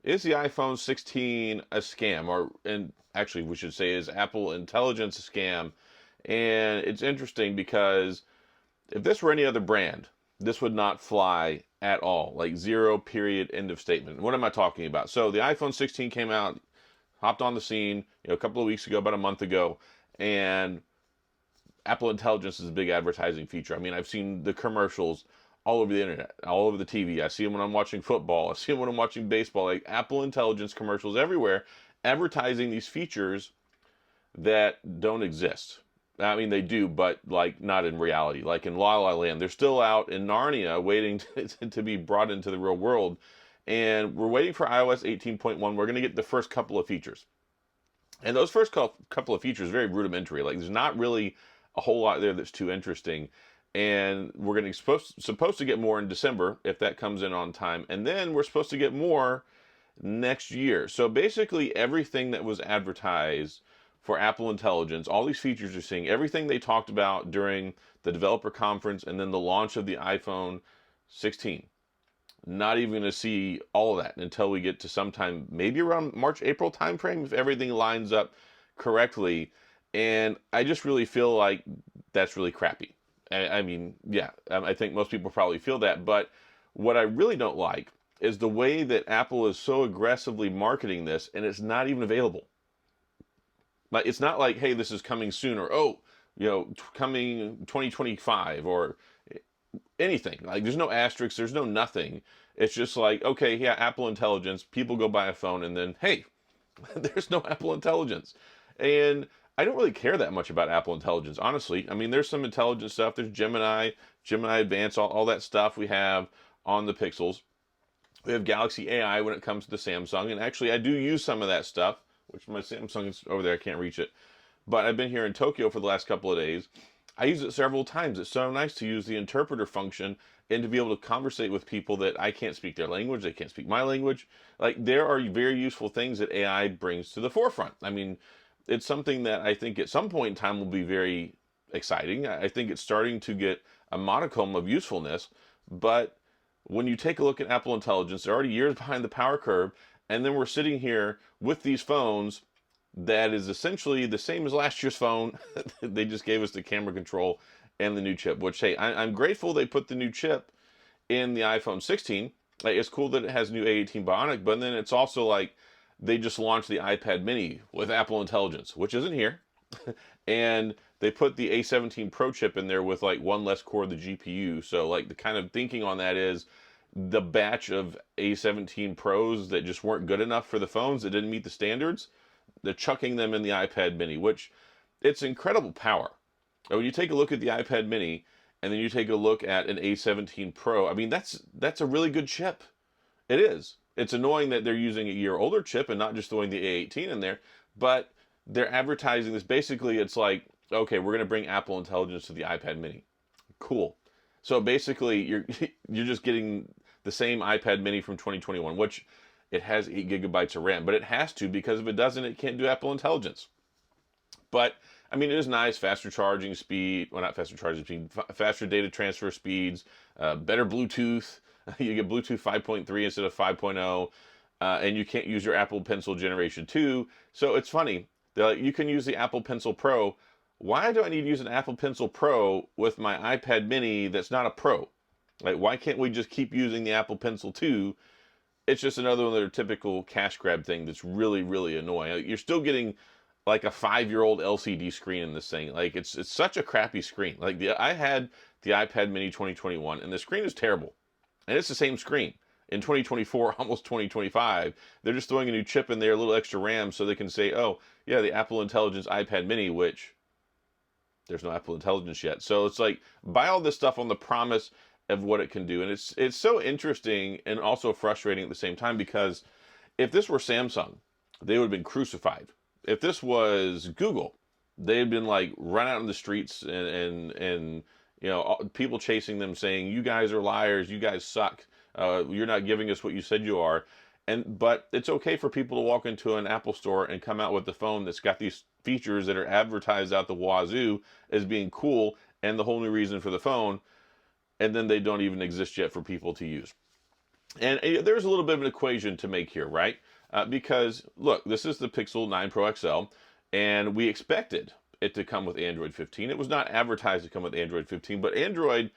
Is the iPhone 16 a scam? And actually, we should say, is Apple Intelligence a scam? And it's interesting because if this were any other brand, this would not fly at all. Like zero, period, end of statement. What am I talking about? So the iPhone 16 came out, hopped on the scene, a couple of weeks ago, about a month ago, and Apple Intelligence is a big advertising feature. I mean, I've seen the commercials all over the internet, all over the TV. I see them when I'm watching football. I see them when I'm watching baseball. Like Apple Intelligence commercials everywhere, advertising these features that don't exist. I mean, they do, but like not in reality. Like in La La Land, they're still out in Narnia waiting to be brought into the real world. And we're waiting for iOS 18.1. We're going to get the first couple of features. And those first couple of features are very rudimentary. Like there's not really a whole lot there that's too interesting. And we're going to supposed to get more in December if that comes in on time. And then we're supposed to get more next year. So basically everything that was advertised for Apple Intelligence, all these features you're seeing, everything they talked about during the developer conference and then the launch of the iPhone 16. Not even going to see all of that until we get to sometime, maybe around March, April timeframe, if everything lines up correctly. And I just really feel like that's really crappy. I mean, yeah, I think most people probably feel that. But what I really don't like is the way that Apple is so aggressively marketing this and it's not even available. Like it's not like, hey, this is coming soon, or oh, coming 2025 or anything. Like there's no asterisks, there's no nothing. It's just like, okay, yeah, Apple Intelligence. People go buy a phone, and then hey, there's no Apple Intelligence, and I don't really care that much about Apple Intelligence, honestly. I mean, there's some intelligence stuff. There's Gemini, Gemini Advanced, all that stuff we have on the Pixels. We have Galaxy AI when it comes to the Samsung, and actually, I do use some of that stuff. Which my Samsung is over there, I can't reach it. But I've been here in Tokyo for the last couple of days. I use it several times. It's so nice to use the interpreter function and to be able to conversate with people that I can't speak their language, they can't speak my language. Like there are very useful things that AI brings to the forefront. I mean, it's something that I think at some point in time will be very exciting. I think it's starting to get a modicum of usefulness, but when you take a look at Apple Intelligence, they're already years behind the power curve, and then we're sitting here with these phones that is essentially the same as last year's phone. They just gave us the camera control and the new chip, which, hey, I'm grateful they put the new chip in the iPhone 16. Like, it's cool that it has new A18 Bionic, but then it's also like they just launched the iPad mini with Apple Intelligence, which isn't here. And they put the A17 Pro chip in there with like one less core of the GPU. So like the kind of thinking on that is the batch of A17 Pros that just weren't good enough for the phones, that didn't meet the standards, they're chucking them in the iPad mini, which it's incredible power. And when you take a look at the iPad mini and then you take a look at an A17 Pro, I mean, that's a really good chip. It is. It's annoying that they're using a year older chip and not just throwing the A18 in there, but they're advertising this. Basically, it's like, okay, we're going to bring Apple Intelligence to the iPad mini. Cool. So basically, you're just getting the same iPad mini from 2021, which it has 8 gigabytes of RAM, but it has to, because if it doesn't, it can't do Apple Intelligence. But I mean, it is nice, faster charging speed. Well, not faster charging speed, faster data transfer speeds, better Bluetooth. You get Bluetooth 5.3 instead of 5.0, and you can't use your Apple Pencil Generation 2. So it's funny. They're like, you can use the Apple Pencil Pro. Why do I need to use an Apple Pencil Pro with my iPad mini that's not a Pro? Like, why can't we just keep using the Apple Pencil 2? It's just another one of their typical cash grab thing that's really, really annoying. Like, you're still getting like a 5-year-old LCD screen in this thing. Like, it's such a crappy screen. Like, I had the iPad mini 2021, and the screen is terrible. And it's the same screen. In 2024, almost 2025, they're just throwing a new chip in there, a little extra RAM, so they can say, oh, yeah, the Apple Intelligence iPad mini, which there's no Apple Intelligence yet. So it's like, buy all this stuff on the promise of what it can do. And it's so interesting and also frustrating at the same time, because if this were Samsung, they would have been crucified. If this was Google, they'd been like run out in the streets and people chasing them saying, you guys are liars, you guys suck, you're not giving us what you said you are. But it's okay for people to walk into an Apple store and come out with the phone that's got these features that are advertised out the wazoo as being cool and the whole new reason for the phone, and then they don't even exist yet for people to use. And there's a little bit of an equation to make here, right? Because look, this is the Pixel 9 Pro XL, and we expected it to come with Android 15. It was not advertised to come with Android 15, but Android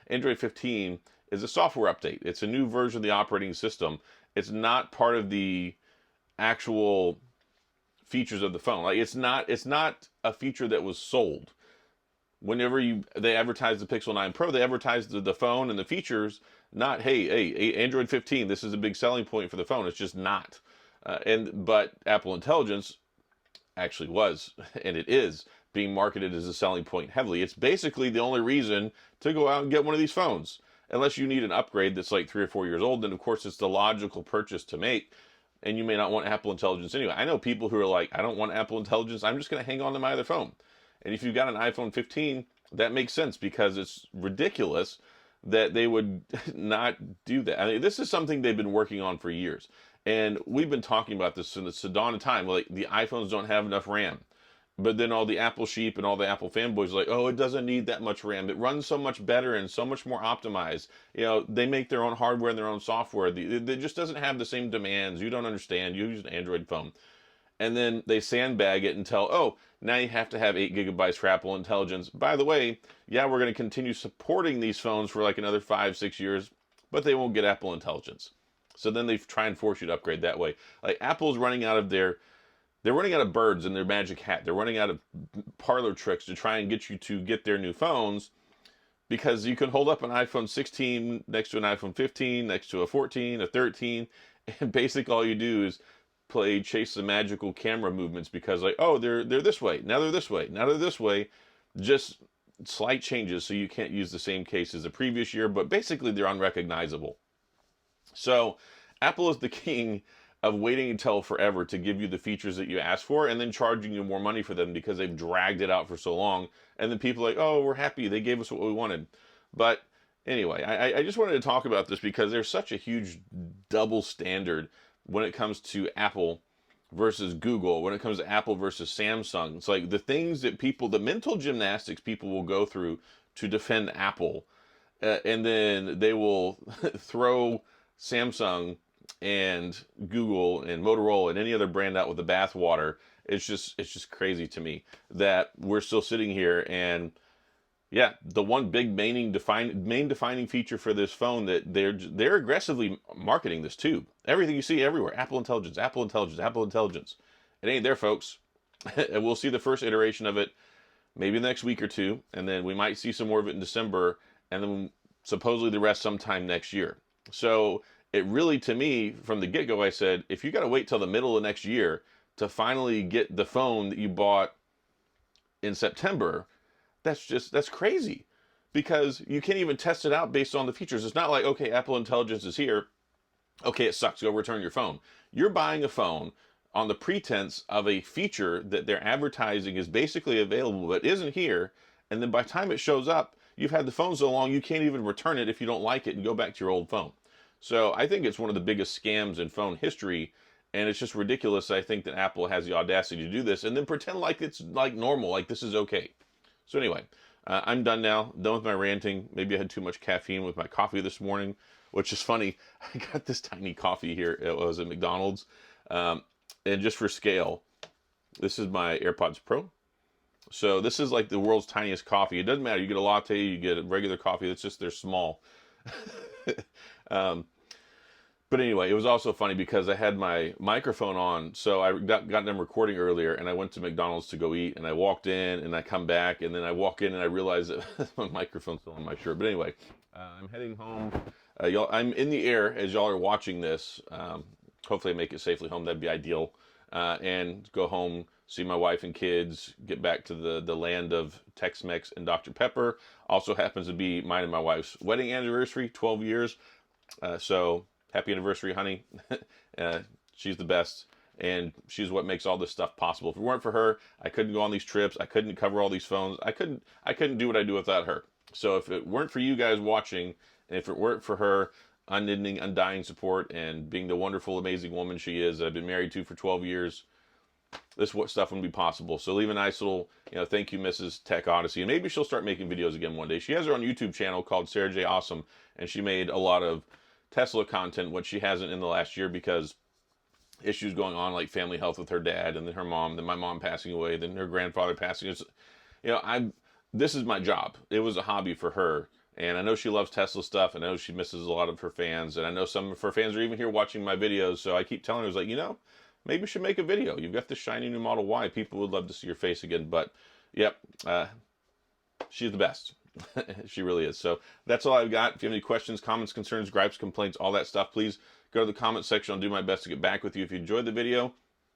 15 is a software update. It's a new version of the operating system. It's not part of the actual features of the phone. Like it's not a feature that was sold. Whenever they advertise the Pixel 9 Pro, they advertise the phone and the features, not hey, Android 15, this is a big selling point for the phone. It's just not. But Apple Intelligence actually was, and it is being marketed as a selling point heavily. It's basically the only reason to go out and get one of these phones. Unless you need an upgrade that's like 3 or 4 years old, then of course it's the logical purchase to make, and you may not want Apple Intelligence anyway. I know people who are like, I don't want Apple Intelligence, I'm just going to hang on to my other phone. And if you've got an iPhone 15, that makes sense because it's ridiculous that they would not do that. I mean, this is something they've been working on for years. And we've been talking about this since the dawn of time. Like, the iPhones don't have enough RAM. But then all the Apple sheep and all the Apple fanboys are like, oh, it doesn't need that much RAM. It runs so much better and so much more optimized. You know, they make their own hardware and their own software. It just doesn't have the same demands. You don't understand. You use an Android phone. And then they sandbag it and tell, oh, now you have to have 8 gigabytes for Apple Intelligence. By the way, yeah, we're going to continue supporting these phones for like another 5-6 years, but they won't get Apple Intelligence. So then they try and force you to upgrade that way. Like, Apple's running out of they're running out of birds in their magic hat. They're running out of parlor tricks to try and get you to get their new phones, because you can hold up an iPhone 16 next to an iPhone 15, next to a 14, a 13, and basically all you do is chase the magical camera movements, because like, oh, they're this way, now they're this way, now they're this way. Just slight changes so you can't use the same case as the previous year, but basically they're unrecognizable. So Apple is the king of waiting until forever to give you the features that you ask for and then charging you more money for them because they've dragged it out for so long. And then people are like, oh, we're happy, they gave us what we wanted. But anyway, I just wanted to talk about this because there's such a huge double standard when it comes to Apple versus Google, when it comes to Apple versus Samsung. It's like the things that the mental gymnastics people will go through to defend Apple, and then they will throw Samsung and Google and Motorola and any other brand out with the bathwater. It's just crazy to me that we're still sitting here. And yeah, the one big main defining feature for this phone that they're aggressively marketing this too. Everything you see everywhere, Apple Intelligence, Apple Intelligence, Apple Intelligence. It ain't there, folks. And we'll see the first iteration of it maybe the next week or two, and then we might see some more of it in December, and then supposedly the rest sometime next year. So it really, to me, from the get-go, I said, if you got to wait till the middle of next year to finally get the phone that you bought in September, that's crazy, because you can't even test it out based on the features. It's not like, okay, Apple Intelligence is here, okay, it sucks, go return your phone. You're buying a phone on the pretense of a feature that they're advertising is basically available but isn't here, and then by the time it shows up, you've had the phone so long you can't even return it if you don't like it and go back to your old phone. So I think it's one of the biggest scams in phone history, and it's just ridiculous. I think that Apple has the audacity to do this and then pretend like it's like normal, like this is okay. So anyway, I'm done now, done with my ranting. Maybe I had too much caffeine with my coffee this morning, which is funny. I got this tiny coffee here. It was at McDonald's. And just for scale, this is my AirPods Pro. So this is like the world's tiniest coffee. It doesn't matter. You get a latte, you get a regular coffee. It's just they're small. But anyway, it was also funny because I had my microphone on, so I got them recording earlier, and I went to McDonald's to go eat, and I walked in, and I come back, and then I walk in, and I realize that my microphone's still on my shirt. But anyway, I'm heading home. I'm in the air as y'all are watching this. Hopefully I make it safely home. That'd be ideal. And go home, see my wife and kids, get back to the land of Tex-Mex and Dr. Pepper. Also happens to be mine and my wife's wedding anniversary, 12 years. So happy anniversary, honey. She's the best, and she's what makes all this stuff possible. If it weren't for her, I couldn't go on these trips. I couldn't cover all these phones. I couldn't do what I do without her. So if it weren't for you guys watching, and if it weren't for her unending, undying support and being the wonderful, amazing woman she is that I've been married to for 12 years, this stuff wouldn't be possible. So leave a nice little, thank you, Mrs. Tech Odyssey. And maybe she'll start making videos again one day. She has her own YouTube channel called Sarah J. Awesome, and she made a lot of Tesla content, what she hasn't in the last year, because issues going on like family health with her dad, and then her mom, then my mom passing away, then her grandfather passing. It's, this is my job. It was a hobby for her. And I know she loves Tesla stuff. And I know she misses a lot of her fans. And I know some of her fans are even here watching my videos. So I keep telling her, like, maybe you should make a video. You've got this shiny new Model Y. People would love to see your face again. But, yep, she's the best. She really is. So that's all I've got. If you have any questions, comments, concerns, gripes, complaints, all that stuff, please go to the comment section. I'll do my best to get back with you. If you enjoyed the video,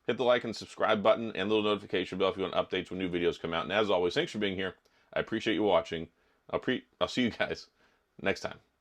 hit the like and subscribe button and little notification bell if you want updates when new videos come out. And as always, thanks for being here. I appreciate you watching. I'll see you guys next time.